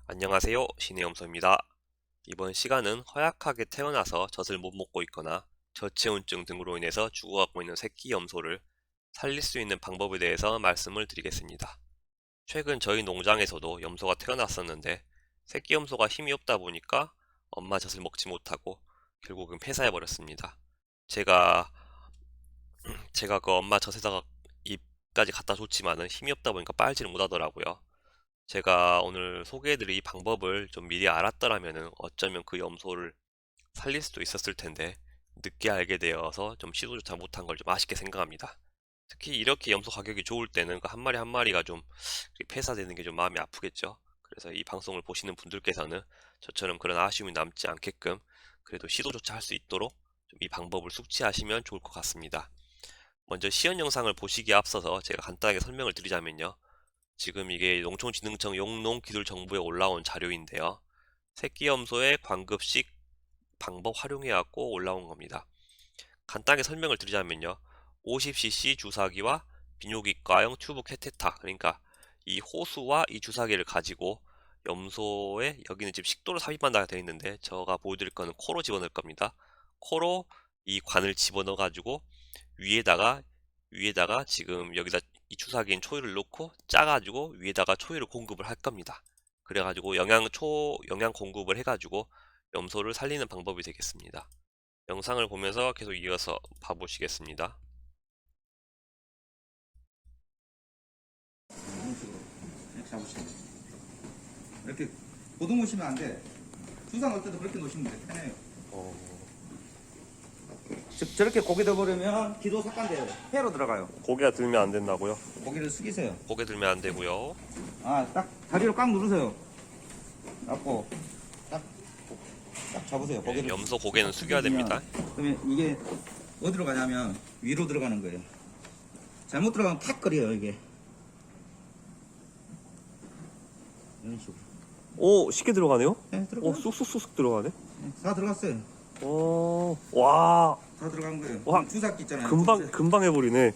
안녕하세요. 신의 염소입니다. 이번 시간은 허약하게 태어나서 젖을 못 먹고 있거나 저체온증 등으로 인해서 죽어가고 있는 새끼 염소를 살릴 수 있는 방법에 대해서 말씀을 드리겠습니다. 최근 저희 농장에서도 염소가 태어났었는데 새끼 염소가 힘이 없다 보니까 엄마 젖을 먹지 못하고 결국은 폐사해버렸습니다. 제가 그 엄마 젖에다가 입까지 갖다 줬지만은 힘이 없다 보니까 빨지를 못하더라고요. 제가 오늘 소개해드릴 이 방법을 좀 미리 알았더라면은 어쩌면 그 염소를 살릴 수도 있었을 텐데 늦게 알게 되어서 좀 시도조차 못한 걸 좀 아쉽게 생각합니다. 특히 이렇게 염소 가격이 좋을 때는 그 한 마리 한 마리가 좀 폐사되는 게 좀 마음이 아프겠죠. 그래서 이 방송을 보시는 분들께서는 저처럼 그런 아쉬움이 남지 않게끔 그래도 시도조차 할 수 있도록 좀 이 방법을 숙지하시면 좋을 것 같습니다. 먼저 시연 영상을 보시기에 앞서서 제가 간단하게 설명을 드리자면요. 지금 이게 농촌진흥청 용농기술정보에 올라온 자료인데요. 새끼염소의 광급식 방법 활용해갖고 올라온 겁니다. 간단하게 설명을 드리자면요. 50cc 주사기와 비뇨기과용 튜브 캐테터, 그러니까 이 호수와 이 주사기를 가지고 염소에, 여기는 지금 식도로 삽입한다고 되어 있는데 제가 보여드릴 거는 코로 집어넣을 겁니다. 코로 이 관을 집어넣어 가지고 위에다가 지금 여기다 이 주사기엔 초유를 넣고 짜가지고 위에다가 초유를 공급을 할 겁니다. 그래가지고 영양 공급을 해가지고 염소를 살리는 방법이 되겠습니다. 영상을 보면서 계속 이어서 봐보시겠습니다. 이런 식으로 이렇게 잡으시면 돼요. 이렇게 고동 놓으시면 안 돼. 주사 넣을 때도 그렇게 놓으시면 돼. 편해요. 저렇게 고개 넣어버리면 기도 삭간돼요. 폐로 들어가요. 고개가 들면 안 된다고요? 고개를 숙이세요. 고개 들면 안 되고요. 딱 다리로 꽉 누르세요. 잡고 딱 잡으세요. 네, 고개를. 염소 고개는 숙여야 됩니다. 그러면 이게 어디로 가냐면 위로 들어가는 거예요. 잘못 들어가면 팍 거려요 이게. 이런 식으로. 오, 쉽게 들어가네요? 네, 들어가요. 오, 쑥쑥쑥쑥 들어가네? 다 들어갔어요. 오, 와, 다 들어간 거예요. 와, 주사기 있잖아요. 금방 해버리네.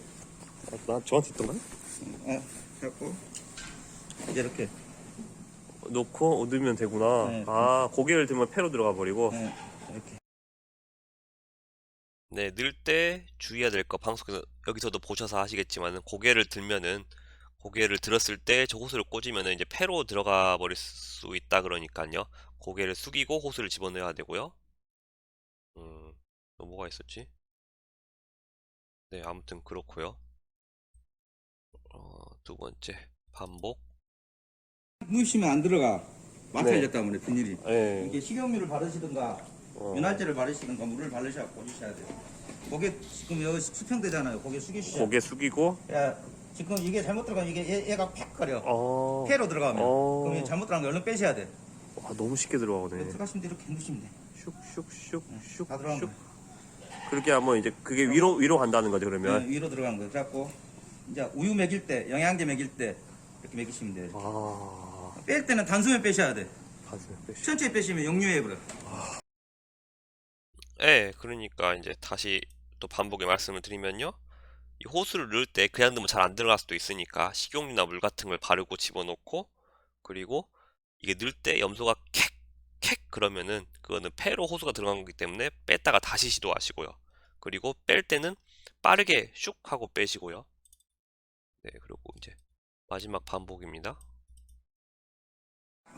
나 저한테 있던가요? 갖고 이제 이렇게. 놓고 넣으면 되구나. 네. 아, 고개를 들면 폐로 들어가 버리고. 네, 이렇게. 네, 넣을 때 주의해야 될 거 방송에서 여기서도 보셔서 하시겠지만 고개를 들었을 때 저 호스를 꽂으면은 이제 폐로 들어가 버릴 수 있다 그러니까요. 고개를 숙이고 호스를 집어넣어야 되고요. 또 뭐가 있었지? 네, 아무튼 그렇고요. 두 번째 반복. 누우시면 안 들어가. 네. 마찰력 때문에 비닐이. 예. 이게 식용유를 바르시든가 윤활제를 바르시든가 물을 바르셔야 꽂으셔야 돼요. 고개 지금 여기 수평되잖아요. 고개 숙이시죠. 고개 숙이고. 야, 지금 이게 잘못 들어가면 이게 얘가 팍 거려. 어. 폐로 들어가면. 어. 그럼 잘못 들어간 거 얼른 빼셔야 돼. 와, 너무 쉽게 들어가네. 들어가시면 돼. 이렇게 누시면 돼. 슉슉슉슉. 다 들어간 거. 그렇게 하면 이제 그게 위로 간다는 거죠, 그러면. 위로 들어간 거. 그래갖고 이제 우유 먹일 때, 영양제 먹일 때 이렇게 먹이시면 돼요. 아, 뺄 때는 단숨에 빼셔야 돼. 가슴에 빼시. 천천히 빼시면 역류해버려. 네, 그러니까 이제 다시 또 반복의 말씀을 드리면요. 이 호스를 넣을 때 그냥 넣으면 잘 안 들어갈 수도 있으니까 식용유나 물 같은 걸 바르고 집어넣고, 그리고 이게 넣을 때 염소가 캑 그러면은 그거는 폐로 호수가 들어간 거기 때문에 뺐다가 다시 시도하시고요. 그리고 뺄 때는 빠르게 슉 하고 빼시고요. 네, 그리고 이제 마지막 반복입니다.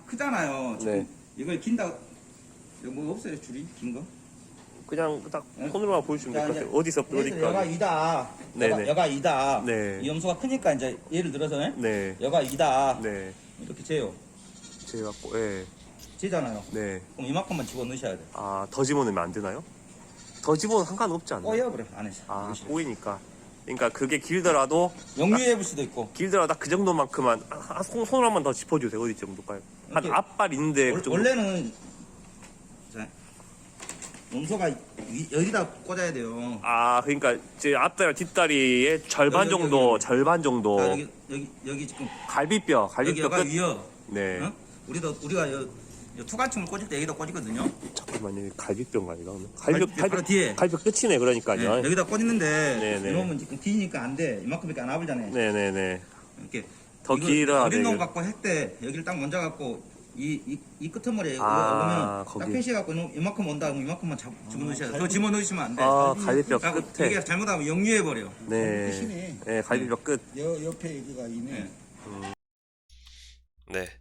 크잖아요. 지금 네. 이걸 긴다. 이거 뭐 없어요 줄이 긴 거? 그냥 딱 네? 손으로만 보여주시면 될 것 자, 같아요. 어디서부터 여가 어디까지. 2다. 네네. 여가 2다. 네. 이 염소가 크니까 이제 예를 들어서 네. 여가 2다. 네. 이렇게 재요. 제가 예. 재잖아요. 네. 그럼 이만큼만 집어 넣으셔야 돼. 아, 더 집어넣으면 안 되나요? 더 집어넣으면 상관없지 않나요? 꼬여버려 안에서. 아, 이것이. 꼬이니까. 그러니까 그게 길더라도 역류해 볼 수도 있고. 딱 그 정도만큼만 손을 한번 더 짚어주세요. 어디 정도까요? 한 이렇게 앞발 있는데 그 정도. 원래는 자, 염소가 여기다 꽂아야 돼요. 아, 그러니까 제 앞다리 뒷다리의 절반 여기, 정도, 여기. 절반 정도. 자, 여기 지금 갈비뼈 여기 여가 끝. 위요. 네. 어? 우리가 요 투관침을 꽂을 때 여기다 꽂거든요. 잠깐만요. 이게 갈비뼈인가 이거? 갈비뼈 바로 뒤에. 갈비뼈 끝이네. 그러니까요. 네, 여기다 꽂는데 네네. 이러면 지금 뒤니까 안 돼. 이만큼밖에 안 아물잖아요. 네네네. 이렇게 더 이거 길어야 어린 놈 되겠- 갖고 할 때 여기를 딱 먼저 갖고 이 끄트머리에 아, 보면 거기. 딱 표시해갖고 이만큼 온다 그러면 이만큼만 집어넣으셔야 돼요. 더 집어넣으시면 안 돼. 아, 갈비뼈 그래갖고 끝에. 이게 잘못하면 역류해버려. 네. 끝이네. 네, 갈비뼈 끝. 옆에 여기가 있네. 네.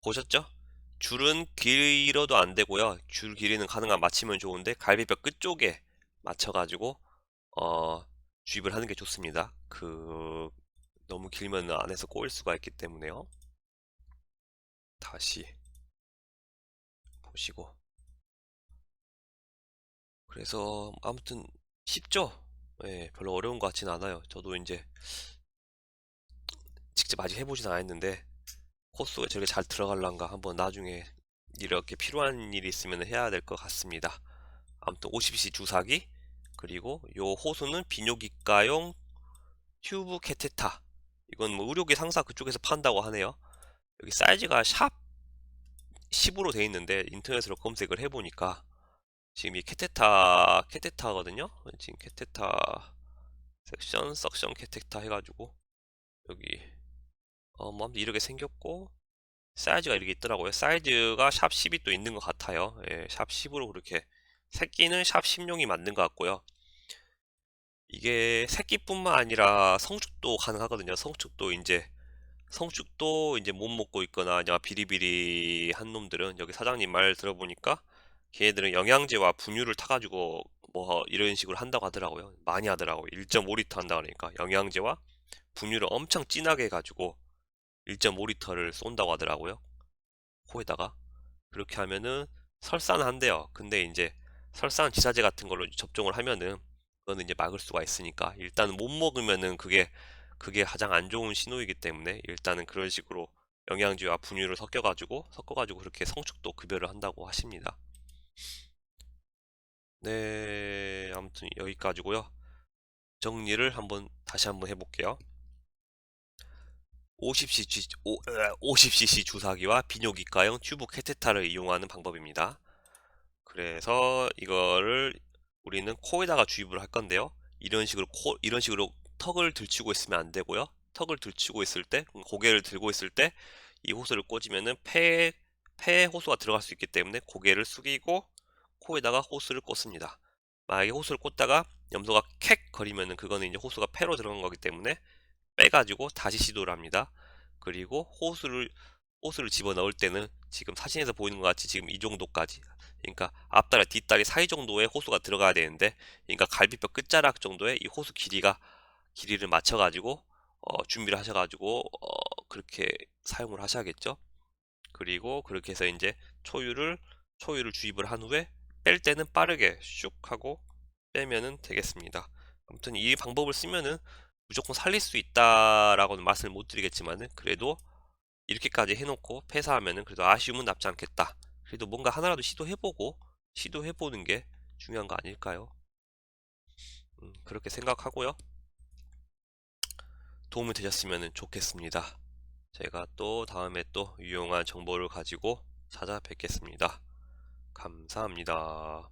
보셨죠? 줄은 길어도 안 되고요. 줄 길이는 가능한 맞추면 좋은데 갈비뼈 끝쪽에 맞춰가지고 주입을 하는 게 좋습니다. 너무 길면 안에서 꼬일 수가 있기 때문에요. 다시 보시고. 그래서 아무튼 쉽죠? 예, 별로 어려운 것 같진 않아요. 저도 이제 직접 아직 해보진 않았는데 코스가 저렇게 잘 들어갈란가 한번 나중에 이렇게 필요한 일이 있으면 해야 될 것 같습니다. 아무튼 50cc 주사기, 그리고 요 호수는 비뇨기과용 튜브 캐테타. 이건 뭐 의료기 상사 그쪽에서 판다고 하네요. 여기 사이즈가 샵 10으로 돼 있는데 인터넷으로 검색을 해보니까 지금 이 캐테타거든요. 지금 캐테타 섹션, 석션 캐테타 해가지고 여기 뭐 아무튼 이렇게 생겼고 사이즈가 이렇게 있더라고요. 사이즈가 샵 10이 또 있는 것 같아요. 예, 샵 10으로 그렇게 새끼는 샵 10용이 맞는 것 같고요. 이게 새끼뿐만 아니라 성축도 가능하거든요. 성축도 이제 못 먹고 있거나 아니면 비리비리한 놈들은 여기 사장님 말 들어보니까 걔네들은 영양제와 분유를 타가지고 뭐 이런 식으로 한다고 하더라고요. 많이 하더라고요. 1.5리터 한다 그러니까 영양제와 분유를 엄청 진하게 해가지고 1.5리터를 쏜다고 하더라고요. 코에다가 그렇게 하면은 설사는 한대요. 근데 이제 설사는 지사제 같은 걸로 접종을 하면은 그거는 이제 막을 수가 있으니까 일단은 못 먹으면은 그게 가장 안 좋은 신호이기 때문에 일단은 그런 식으로 영양제와 분유를 섞어가지고 그렇게 성축도 급여를 한다고 하십니다. 네, 아무튼 여기까지고요. 정리를 다시 한번 해볼게요. 50cc 주사기와 비뇨기과용 튜브 캐테타를 이용하는 방법입니다. 그래서 이거를 우리는 코에다가 주입을 할 건데요. 이런 식으로 턱을 들치고 있으면 안 되고요. 턱을 들치고 있을 때, 고개를 들고 있을 때 이 호스를 꽂으면은 폐에 호수가 들어갈 수 있기 때문에 고개를 숙이고 코에다가 호스를 꽂습니다. 만약에 호스를 꽂다가 염소가 캑 거리면은 그거는 이제 호수가 폐로 들어간 거기 때문에 빼가지고 다시 시도를 합니다. 그리고 호스를 집어넣을 때는 지금 사진에서 보이는 것 같이 지금 이 정도까지, 그러니까 앞다리 뒷다리 사이 정도의 호수가 들어가야 되는데, 그러니까 갈비뼈 끝자락 정도의 이 호수 길이를 맞춰가지고 준비를 하셔가지고 그렇게 사용을 하셔야겠죠. 그리고 그렇게 해서 이제 초유를 주입을 한 후에 뺄 때는 빠르게 슉 하고 빼면은 되겠습니다. 아무튼 이 방법을 쓰면은 무조건 살릴 수 있다라고는 말씀을 못 드리겠지만은 그래도 이렇게까지 해놓고 폐사하면은 그래도 아쉬움은 남지 않겠다. 그래도 뭔가 하나라도 시도해보는 게 중요한 거 아닐까요? 그렇게 생각하고요. 도움이 되셨으면 좋겠습니다. 제가 또 다음에 또 유용한 정보를 가지고 찾아뵙겠습니다. 감사합니다.